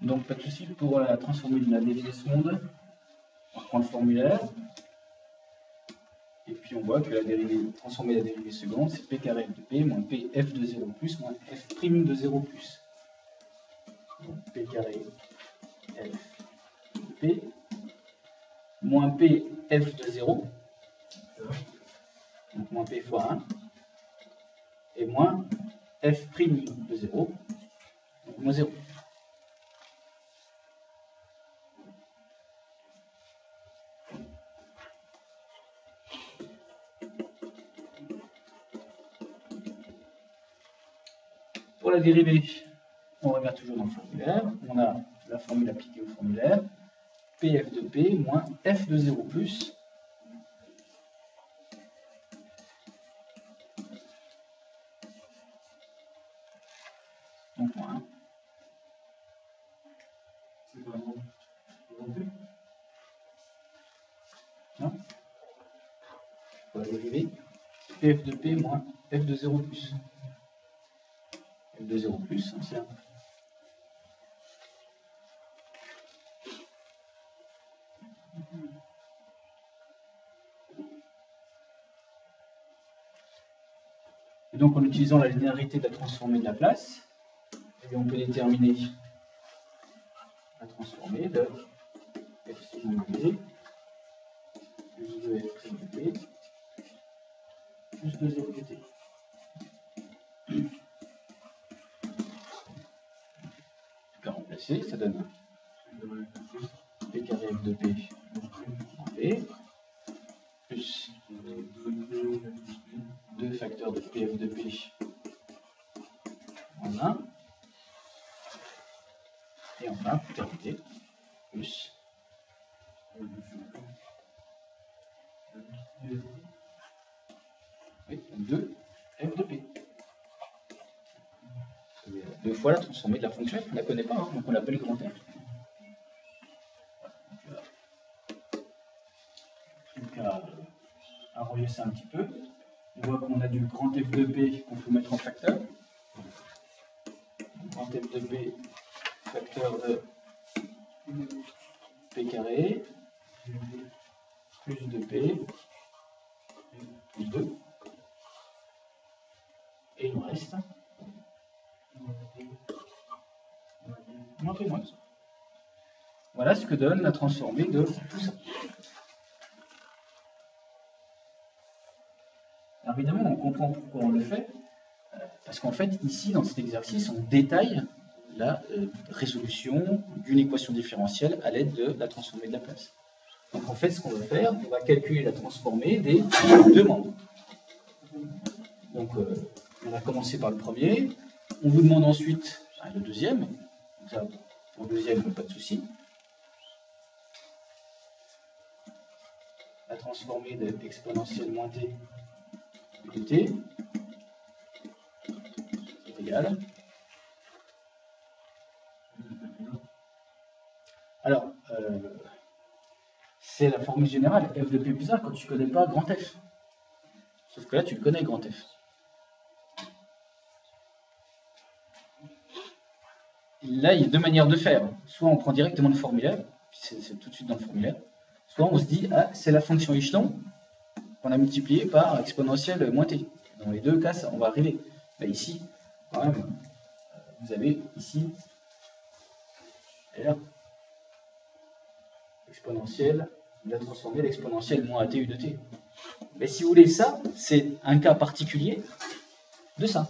Donc pas de souci pour la transformer de la dérivée seconde. On reprend le formulaire. Et puis on voit que la dérivée, transformer la dérivée seconde, c'est p carré f de p moins p f de 0 plus moins f prime de 0 plus. Donc p carré f de p moins p f de 0. Donc moins p fois 1. Et moins f prime de 0. Donc moins 0. Pour la dérivée, on revient toujours dans le formulaire. On a la formule appliquée au formulaire. Pf de p moins f de 0 plus. Donc moins 1. C'est vraiment p? Non. Pour la dérivée, pf de p moins f de 0 plus. F de 0 plus, c'est 1. Et donc en utilisant la linéarité de la transformée de Laplace, on peut déterminer la transformée de f seconde de p plus 2f prime de p plus 2f de t. Tout remplacer, ça donne p carré f de p en p plus 2 facteurs de pf de p en 1 et enfin pour terminer plus oui, 2 f de p. Deux fois la transformée de la fonction f, on ne la connaît pas, hein, donc on l'appelle grand F. Donc à relier ça un petit peu, on voit qu'on a du grand F de p qu'on peut mettre en facteur. Grand F de p, facteur de p carré, plus 2p, plus 2. Et il nous reste moins p moins 1. Voilà ce que donne la transformée de tout ça. Alors évidemment, on comprend pourquoi on le fait, parce qu'en fait, ici, dans cet exercice, on détaille la résolution d'une équation différentielle à l'aide de la transformée de Laplace. Donc en fait, ce qu'on va faire, on va calculer la transformée des deux membres. Donc on va commencer par le premier. On vous demande ensuite le deuxième. Donc ça, pour le deuxième, pas de souci. La transformée de exponentielle moins t de t est égale. Alors, c'est la formule générale f de p plus 1 quand tu ne connais pas grand F. Sauf que là, tu le connais, grand F. Là, il y a deux manières de faire. Soit on prend directement le formulaire, c'est tout de suite dans le formulaire. Soit on se dit, ah, c'est la fonction échelon qu'on a multipliée par exponentielle moins t. Dans les deux cas, on va arriver. Là, ici, quand même, vous avez ici R exponentielle, la transformée l'exponentielle moins ATU de t. Mais si vous voulez ça, c'est un cas particulier de ça.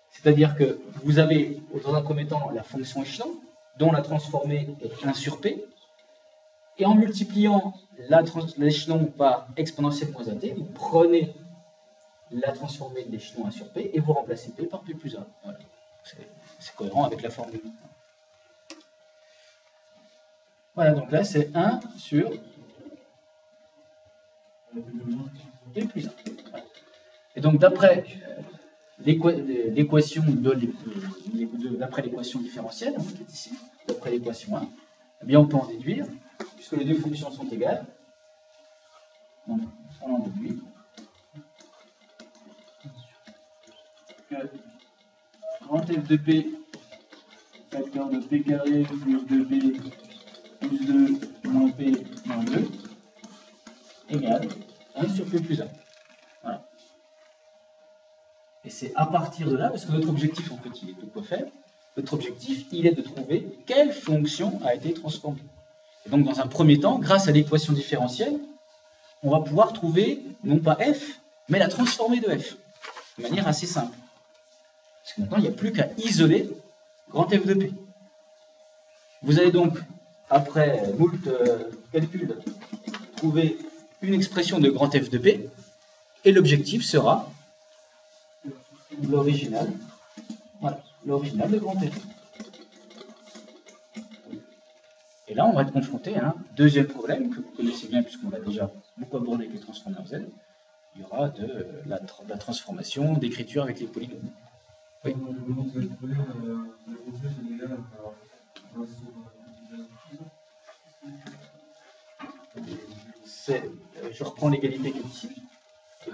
C'est-à-dire que vous avez, dans un premier temps, la fonction échelon, dont la transformée est 1 sur p, et en multipliant l'échelon par exponentielle moins AT, vous prenez la transformée de l'échelon 1 sur p, et vous remplacez p par p plus 1. Voilà. C'est cohérent avec la formule. Voilà, donc là, c'est 1 sur p plus 1. Voilà. Et donc, d'après l'équation d'après l'équation différentielle, qui est ici, d'après l'équation 1, eh bien, on peut en déduire, puisque les deux fonctions sont égales, donc on en déduit que grand F de P facteur de p carré plus 2p plus 2 moins p moins 2 égale 1 sur p plus 1. Voilà. Et c'est à partir de là, parce que notre objectif, en fait, il est de quoi faire? Notre objectif, il est de trouver quelle fonction a été transformée. Et donc, dans un premier temps, grâce à l'équation différentielle, on va pouvoir trouver, non pas f, mais la transformée de f, de manière assez simple. Parce que maintenant, il n'y a plus qu'à isoler grand f de p. Vous allez donc, après moult calculs, trouver une expression de grand f de p, et l'objectif sera l'original, voilà, l'original de grand f. Et là, on va être confronté à un deuxième problème que vous connaissez bien puisqu'on l'a déjà beaucoup abordé avec les transformeurs Z. Il y aura de la transformation d'écriture avec les polygons. Oui. Je reprends l'égalité qui est ici.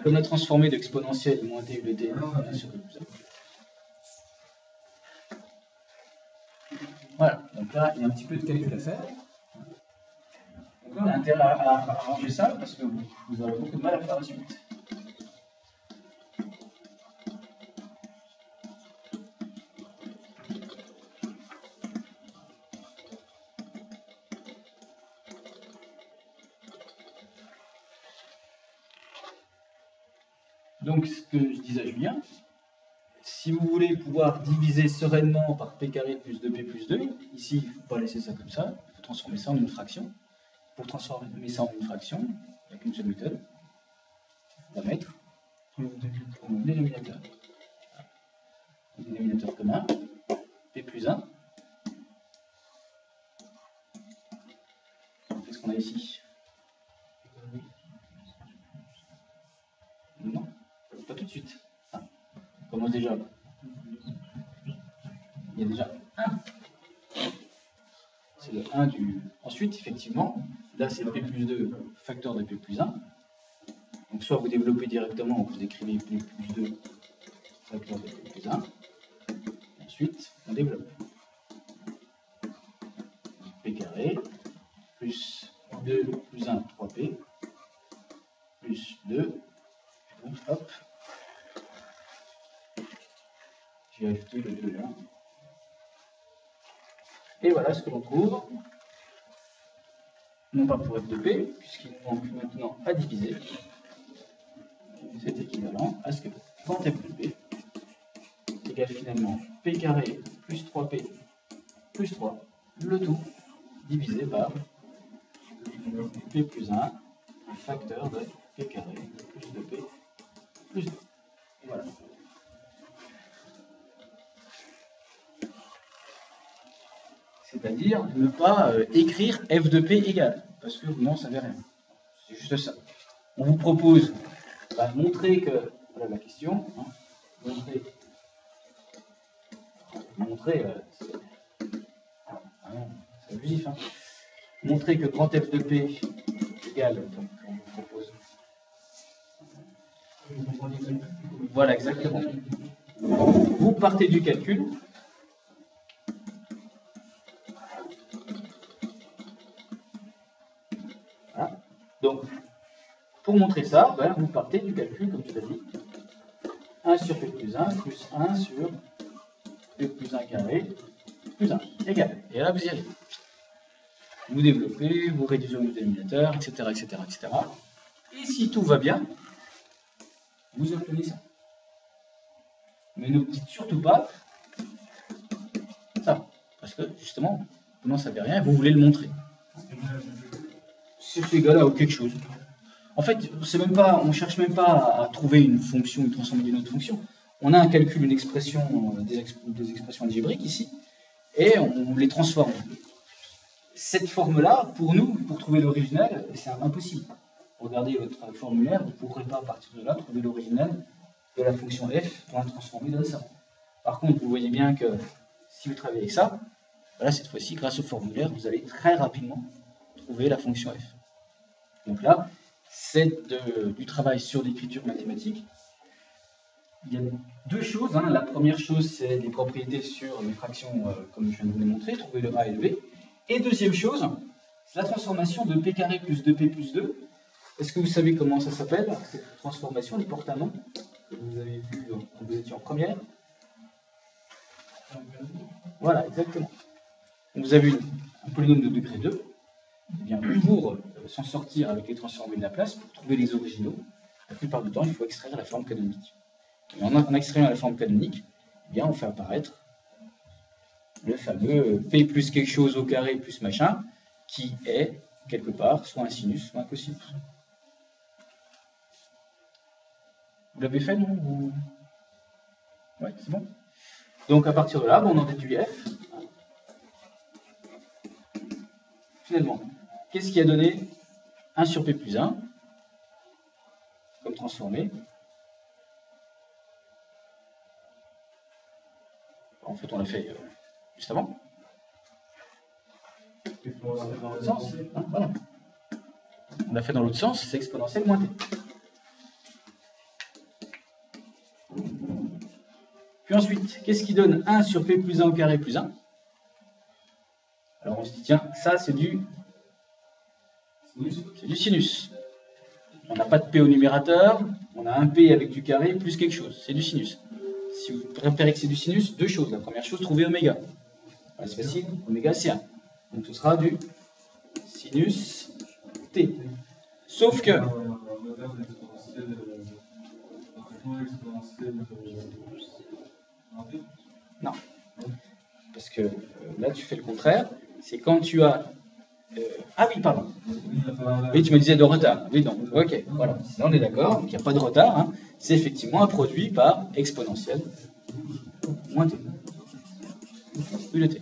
Comme la transformée d'exponentielle moins t de t sur le plus. Voilà, donc là, il y a un petit peu de calcul à faire. Donc là, on a intérêt à arranger ça parce que vous aurez beaucoup de mal à faire la suite. Donc, ce que je disais à Julien, si vous voulez pouvoir diviser sereinement par p carré plus 2p plus 2, ici, il ne faut pas laisser ça comme ça, il faut transformer ça en une fraction. Pour transformer ça en une fraction, il n'y a qu'une seule méthode, on va mettre un dénominateur. Un dénominateur commun, p plus 1. Qu'est-ce qu'on a ici? Non, pas tout de suite. Ah, on commence déjà. Il y a déjà 1. C'est le 1 du... Ensuite, effectivement, là c'est p plus 2, facteur de p plus 1. Donc soit vous développez directement, ou vous écrivez p plus 2, facteur de p plus 1. Et ensuite, on développe. P carré, plus 2 plus 1, 3p, plus 2, donc hop, j'ai ajouté le 2 là. Et voilà ce que l'on trouve, non pas pour f de p, puisqu'il nous manque maintenant à diviser. C'est équivalent à ce que quand f de p égale finalement p carré plus 3p plus 3, le tout divisé par p plus 1, facteur de p carré plus 2p plus 2. Et voilà. C'est-à-dire ne pas écrire f de p égale, parce que vous n'en savez rien. C'est juste ça. On vous propose de montrer que, voilà la question, hein, c'est abusif, hein, montrer que grand f de p égale, donc on vous propose. Voilà, exactement. Vous partez du calcul. Voilà. Donc, pour montrer ça, ben, vous partez du calcul, comme tu l'as dit. 1 sur p plus 1 plus 1 sur p plus 1 carré plus 1 égale. Et là, vous y allez. Vous développez, vous réduisez le dénominateur, etc., etc., etc. Et si tout va bien, vous obtenez ça. Mais ne dites surtout pas ça. Parce que, justement, vous n'en savez rien et vous voulez le montrer. C'est égal à quelque chose. En fait, même pas, on ne cherche même pas à trouver une fonction, une transformée d'une autre fonction. On a un calcul, une expression, des expressions algébriques ici, et on les transforme. Cette forme-là, pour nous, pour trouver l'original, c'est impossible. Regardez votre formulaire, vous ne pourrez pas à partir de là trouver l'original de la fonction f pour la transformer dans ça. Par contre, vous voyez bien que si vous travaillez avec ça, voilà, cette fois-ci, grâce au formulaire, vous allez très rapidement trouver la fonction f. Donc là, c'est du travail sur l'écriture mathématique. il y a deux choses. Hein. La première chose, c'est les propriétés sur les fractions, comme je viens de vous les montrer, trouver le A et le B. Et deuxième chose, c'est la transformation de P carré plus 2P plus 2. Est-ce que vous savez comment ça s'appelle? Cette transformation, elle porte un nom que vous avez vu quand vous étiez en première. Voilà, exactement. Donc vous avez un polynôme de degré 2. Eh bien, pour s'en sortir avec les transformés de Laplace, pour trouver les originaux, la plupart du temps, il faut extraire la forme canonique. Et en extrayant la forme canonique, eh bien, on fait apparaître le fameux P plus quelque chose au carré plus machin, qui est, quelque part, soit un sinus, soit un cosinus. Vous l'avez fait, non? Ouais, c'est bon. Donc, à partir de là, on en déduit F. Finalement, qu'est-ce qui a donné 1 sur P plus 1 comme transformé? En fait, on l'a fait juste avant. Dans l'autre sens, hein, voilà. On l'a fait dans l'autre sens, c'est exponentielle moins t. Puis ensuite, qu'est-ce qui donne 1 sur P plus 1 au carré plus 1? Alors on se dit, tiens, ça c'est du sinus. On n'a pas de P au numérateur, on a un P avec du carré plus quelque chose, c'est du sinus. Si vous repérez que c'est du sinus, deux choses. La première chose, trouver oméga. C'est facile, oméga c'est 1. Donc ce sera du sinus t. Sauf que... Non. Parce que là, tu fais le contraire. C'est quand tu as... Ah oui, pardon. Oui, tu me disais de retard. Oui, donc, ok, voilà. Là, on est d'accord. Donc, il n'y a pas de retard. Hein. C'est effectivement un produit par exponentielle moins t. Oui, le t.